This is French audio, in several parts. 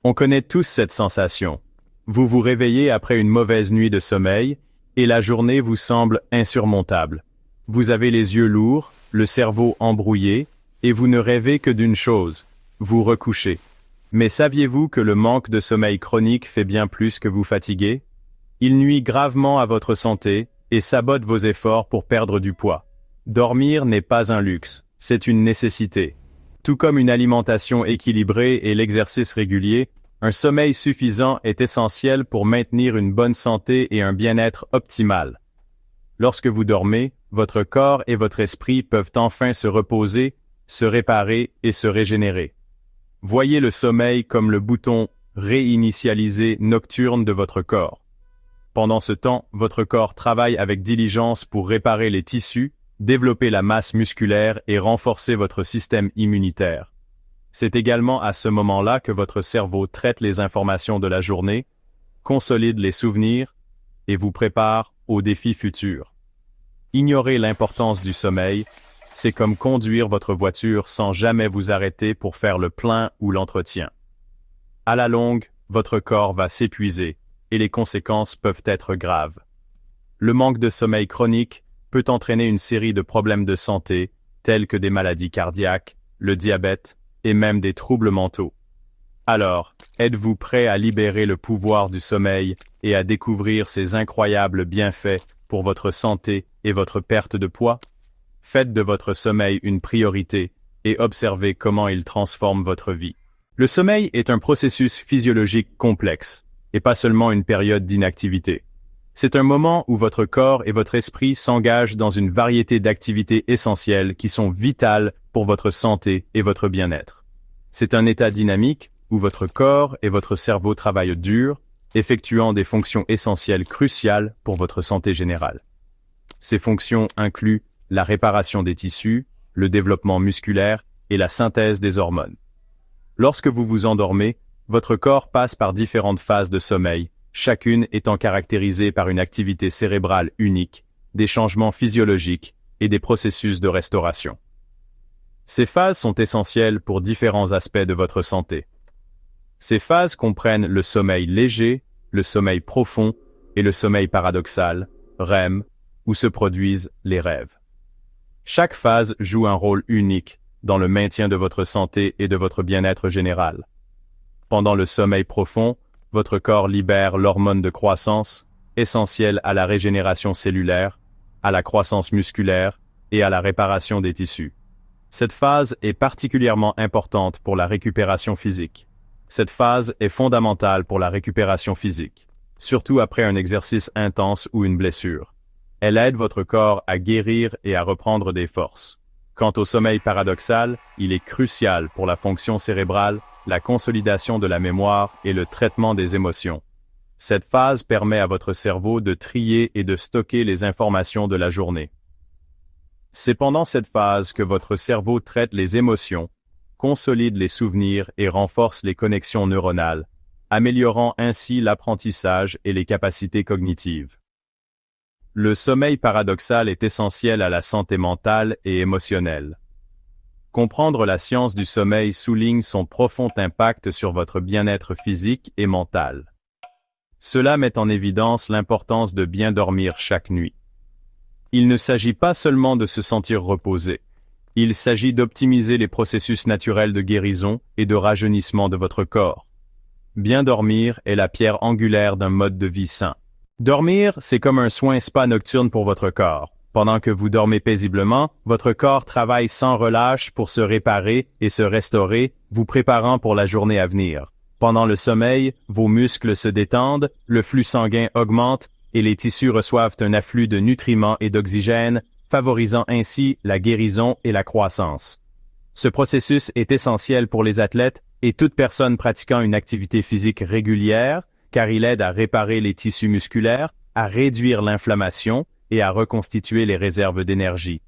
On connaît tous cette sensation. Vous vous réveillez après une mauvaise nuit de sommeil, et la journée vous semble insurmontable. Vous avez les yeux lourds, le cerveau embrouillé, et vous ne rêvez que d'une chose, vous recoucher. Mais saviez-vous que le manque de sommeil chronique fait bien plus que vous fatiguer? Il nuit gravement à votre santé, et sabote vos efforts pour perdre du poids. Dormir n'est pas un luxe, c'est une nécessité. Tout comme une alimentation équilibrée et l'exercice régulier, un sommeil suffisant est essentiel pour maintenir une bonne santé et un bien-être optimal. Lorsque vous dormez, votre corps et votre esprit peuvent enfin se reposer, se réparer et se régénérer. Voyez le sommeil comme le bouton « Réinitialiser » nocturne de votre corps. Pendant ce temps, votre corps travaille avec diligence pour réparer les tissus, développer la masse musculaire et renforcer votre système immunitaire. C'est également à ce moment-là que votre cerveau traite les informations de la journée, consolide les souvenirs et vous prépare aux défis futurs. Ignorer l'importance du sommeil, c'est comme conduire votre voiture sans jamais vous arrêter pour faire le plein ou l'entretien. À la longue, votre corps va s'épuiser et les conséquences peuvent être graves. Le manque de sommeil chronique peut entraîner une série de problèmes de santé, tels que des maladies cardiaques, le diabète et même des troubles mentaux. Alors, êtes-vous prêt à libérer le pouvoir du sommeil et à découvrir ses incroyables bienfaits pour votre santé et votre perte de poids? Faites de votre sommeil une priorité et observez comment il transforme votre vie. Le sommeil est un processus physiologique complexe, et pas seulement une période d'inactivité. C'est un moment où votre corps et votre esprit s'engagent dans une variété d'activités essentielles qui sont vitales pour votre santé et votre bien-être. C'est un état dynamique où votre corps et votre cerveau travaillent dur, effectuant des fonctions essentielles cruciales pour votre santé générale. Ces fonctions incluent la réparation des tissus, le développement musculaire et la synthèse des hormones. Lorsque vous vous endormez, votre corps passe par différentes phases de sommeil, chacune étant caractérisée par une activité cérébrale unique, des changements physiologiques et des processus de restauration. Ces phases sont essentielles pour différents aspects de votre santé. Ces phases comprennent le sommeil léger, le sommeil profond et le sommeil paradoxal, REM, où se produisent les rêves. Chaque phase joue un rôle unique dans le maintien de votre santé et de votre bien-être général. Pendant le sommeil profond, votre corps libère l'hormone de croissance, essentielle à la régénération cellulaire, à la croissance musculaire et à la réparation des tissus. Cette phase est particulièrement importante pour la récupération physique. Cette phase est fondamentale pour la récupération physique, surtout après un exercice intense ou une blessure. Elle aide votre corps à guérir et à reprendre des forces. Quant au sommeil paradoxal, il est crucial pour la fonction cérébrale, la consolidation de la mémoire et le traitement des émotions. Cette phase permet à votre cerveau de trier et de stocker les informations de la journée. C'est pendant cette phase que votre cerveau traite les émotions, consolide les souvenirs et renforce les connexions neuronales, améliorant ainsi l'apprentissage et les capacités cognitives. Le sommeil paradoxal est essentiel à la santé mentale et émotionnelle. Comprendre la science du sommeil souligne son profond impact sur votre bien-être physique et mental. Cela met en évidence l'importance de bien dormir chaque nuit. Il ne s'agit pas seulement de se sentir reposé, il s'agit d'optimiser les processus naturels de guérison et de rajeunissement de votre corps. Bien dormir est la pierre angulaire d'un mode de vie sain. Dormir, c'est comme un soin spa nocturne pour votre corps. Pendant que vous dormez paisiblement, votre corps travaille sans relâche pour se réparer et se restaurer, vous préparant pour la journée à venir. Pendant le sommeil, vos muscles se détendent, le flux sanguin augmente et les tissus reçoivent un afflux de nutriments et d'oxygène, favorisant ainsi la guérison et la croissance. Ce processus est essentiel pour les athlètes et toute personne pratiquant une activité physique régulière, car il aide à réparer les tissus musculaires, à réduire l'inflammation et à reconstituer les réserves d'énergie.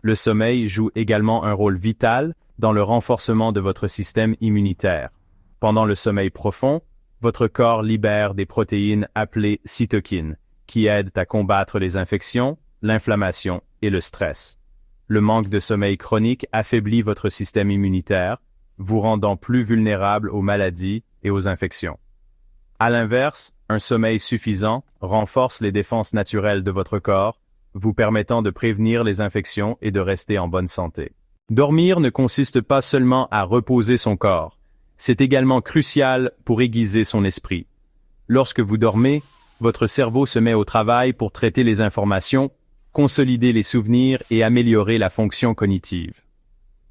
Le sommeil joue également un rôle vital dans le renforcement de votre système immunitaire. Pendant le sommeil profond, votre corps libère des protéines appelées cytokines, qui aident à combattre les infections, l'inflammation et le stress. Le manque de sommeil chronique affaiblit votre système immunitaire, vous rendant plus vulnérable aux maladies et aux infections. À l'inverse, un sommeil suffisant renforce les défenses naturelles de votre corps, vous permettant de prévenir les infections et de rester en bonne santé. Dormir ne consiste pas seulement à reposer son corps, c'est également crucial pour aiguiser son esprit. Lorsque vous dormez, votre cerveau se met au travail pour traiter les informations, consolider les souvenirs et améliorer la fonction cognitive.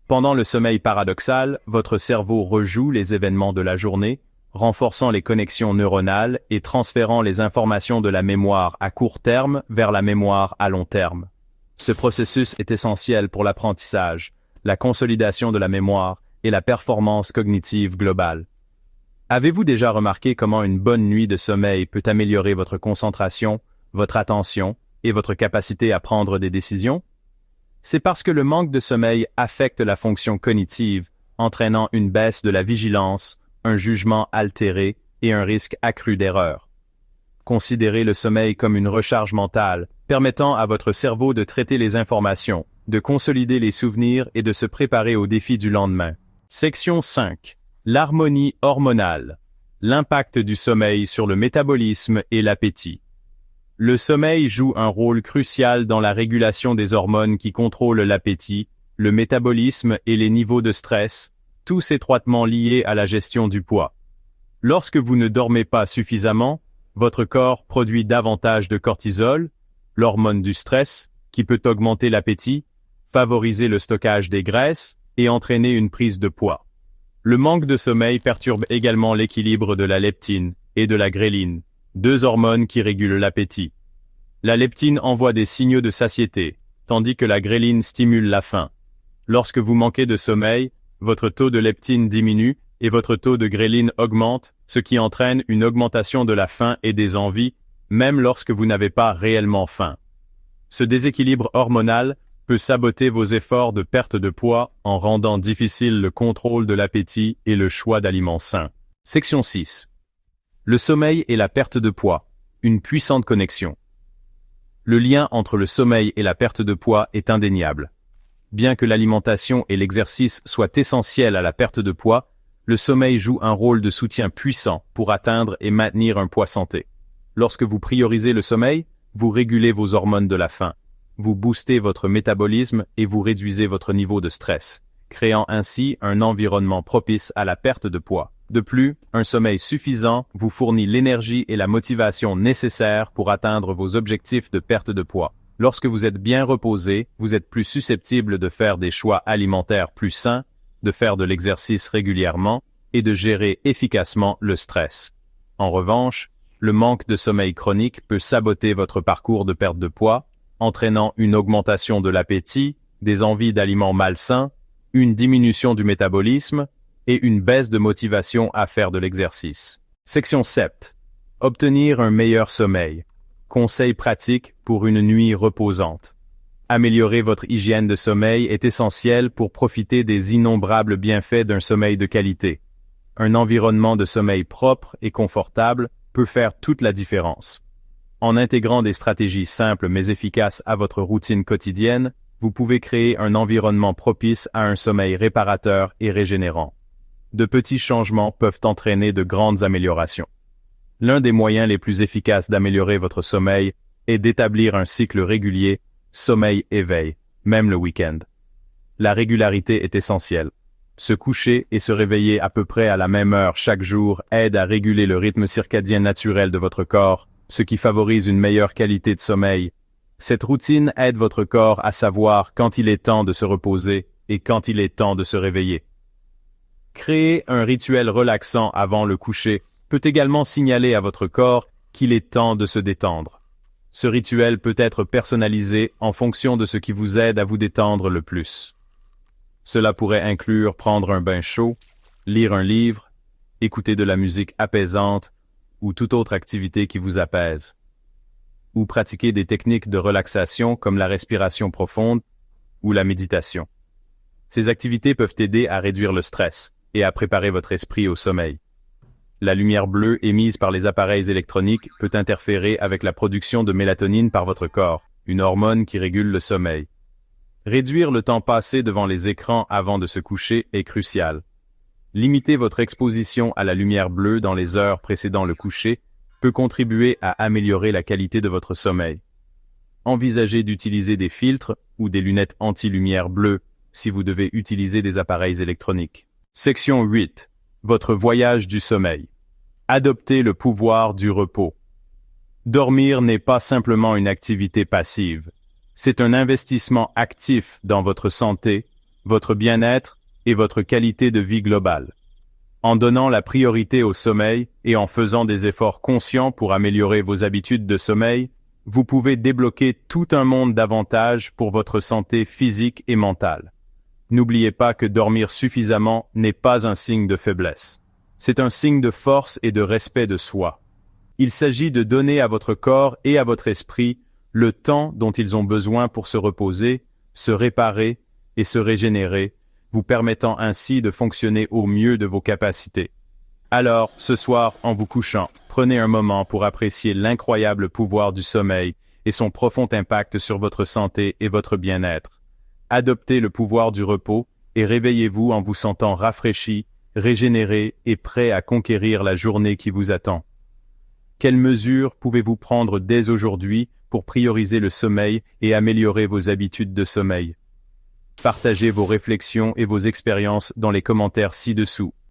Pendant le sommeil paradoxal, votre cerveau rejoue les événements de la journée, renforçant les connexions neuronales et transférant les informations de la mémoire à court terme vers la mémoire à long terme. Ce processus est essentiel pour l'apprentissage, la consolidation de la mémoire et la performance cognitive globale. Avez-vous déjà remarqué comment une bonne nuit de sommeil peut améliorer votre concentration, votre attention et votre capacité à prendre des décisions? C'est parce que le manque de sommeil affecte la fonction cognitive, entraînant une baisse de la vigilance, un jugement altéré et un risque accru d'erreur. Considérez le sommeil comme une recharge mentale, permettant à votre cerveau de traiter les informations, de consolider les souvenirs et de se préparer aux défis du lendemain. Section 5. L'harmonie hormonale. L'impact du sommeil sur le métabolisme et l'appétit. Le sommeil joue un rôle crucial dans la régulation des hormones qui contrôlent l'appétit, le métabolisme et les niveaux de stress, tous étroitement liés à la gestion du poids. Lorsque vous ne dormez pas suffisamment, votre corps produit davantage de cortisol, l'hormone du stress, qui peut augmenter l'appétit, favoriser le stockage des graisses et entraîner une prise de poids. Le manque de sommeil perturbe également l'équilibre de la leptine et de la gréline, deux hormones qui régulent l'appétit. La leptine envoie des signaux de satiété, tandis que la gréline stimule la faim. Lorsque vous manquez de sommeil, votre taux de leptine diminue et votre taux de gréline augmente, ce qui entraîne une augmentation de la faim et des envies, même lorsque vous n'avez pas réellement faim. Ce déséquilibre hormonal peut saboter vos efforts de perte de poids en rendant difficile le contrôle de l'appétit et le choix d'aliments sains. Section 6. Le sommeil et la perte de poids, une puissante connexion. Le lien entre le sommeil et la perte de poids est indéniable. Bien que l'alimentation et l'exercice soient essentiels à la perte de poids, le sommeil joue un rôle de soutien puissant pour atteindre et maintenir un poids santé. Lorsque vous priorisez le sommeil, vous régulez vos hormones de la faim, vous boostez votre métabolisme et vous réduisez votre niveau de stress, créant ainsi un environnement propice à la perte de poids. De plus, un sommeil suffisant vous fournit l'énergie et la motivation nécessaires pour atteindre vos objectifs de perte de poids. Lorsque vous êtes bien reposé, vous êtes plus susceptible de faire des choix alimentaires plus sains, de faire de l'exercice régulièrement et de gérer efficacement le stress. En revanche, le manque de sommeil chronique peut saboter votre parcours de perte de poids, entraînant une augmentation de l'appétit, des envies d'aliments malsains, une diminution du métabolisme et une baisse de motivation à faire de l'exercice. Section 7. Obtenir un meilleur sommeil. Conseils pratiques pour une nuit reposante. Améliorer votre hygiène de sommeil est essentiel pour profiter des innombrables bienfaits d'un sommeil de qualité. Un environnement de sommeil propre et confortable peut faire toute la différence. En intégrant des stratégies simples mais efficaces à votre routine quotidienne, vous pouvez créer un environnement propice à un sommeil réparateur et régénérant. De petits changements peuvent entraîner de grandes améliorations. L'un des moyens les plus efficaces d'améliorer votre sommeil est d'établir un cycle régulier, sommeil-éveil, même le week-end. La régularité est essentielle. Se coucher et se réveiller à peu près à la même heure chaque jour aide à réguler le rythme circadien naturel de votre corps, ce qui favorise une meilleure qualité de sommeil. Cette routine aide votre corps à savoir quand il est temps de se reposer et quand il est temps de se réveiller. Créer un rituel relaxant avant le coucher peut également signaler à votre corps qu'il est temps de se détendre. Ce rituel peut être personnalisé en fonction de ce qui vous aide à vous détendre le plus. Cela pourrait inclure prendre un bain chaud, lire un livre, écouter de la musique apaisante ou toute autre activité qui vous apaise. Ou pratiquer des techniques de relaxation comme la respiration profonde ou la méditation. Ces activités peuvent aider à réduire le stress et à préparer votre esprit au sommeil. La lumière bleue émise par les appareils électroniques peut interférer avec la production de mélatonine par votre corps, une hormone qui régule le sommeil. Réduire le temps passé devant les écrans avant de se coucher est crucial. Limiter votre exposition à la lumière bleue dans les heures précédant le coucher peut contribuer à améliorer la qualité de votre sommeil. Envisagez d'utiliser des filtres ou des lunettes anti-lumière bleue si vous devez utiliser des appareils électroniques. Section 8. Votre voyage du sommeil. Adoptez le pouvoir du repos. Dormir n'est pas simplement une activité passive. C'est un investissement actif dans votre santé, votre bien-être et votre qualité de vie globale. En donnant la priorité au sommeil et en faisant des efforts conscients pour améliorer vos habitudes de sommeil, vous pouvez débloquer tout un monde d'avantages pour votre santé physique et mentale. N'oubliez pas que dormir suffisamment n'est pas un signe de faiblesse. C'est un signe de force et de respect de soi. Il s'agit de donner à votre corps et à votre esprit le temps dont ils ont besoin pour se reposer, se réparer et se régénérer, vous permettant ainsi de fonctionner au mieux de vos capacités. Alors, ce soir, en vous couchant, prenez un moment pour apprécier l'incroyable pouvoir du sommeil et son profond impact sur votre santé et votre bien-être. Adoptez le pouvoir du repos et réveillez-vous en vous sentant rafraîchi, régénéré et prêt à conquérir la journée qui vous attend. Quelles mesures pouvez-vous prendre dès aujourd'hui pour prioriser le sommeil et améliorer vos habitudes de sommeil? Partagez vos réflexions et vos expériences dans les commentaires ci-dessous.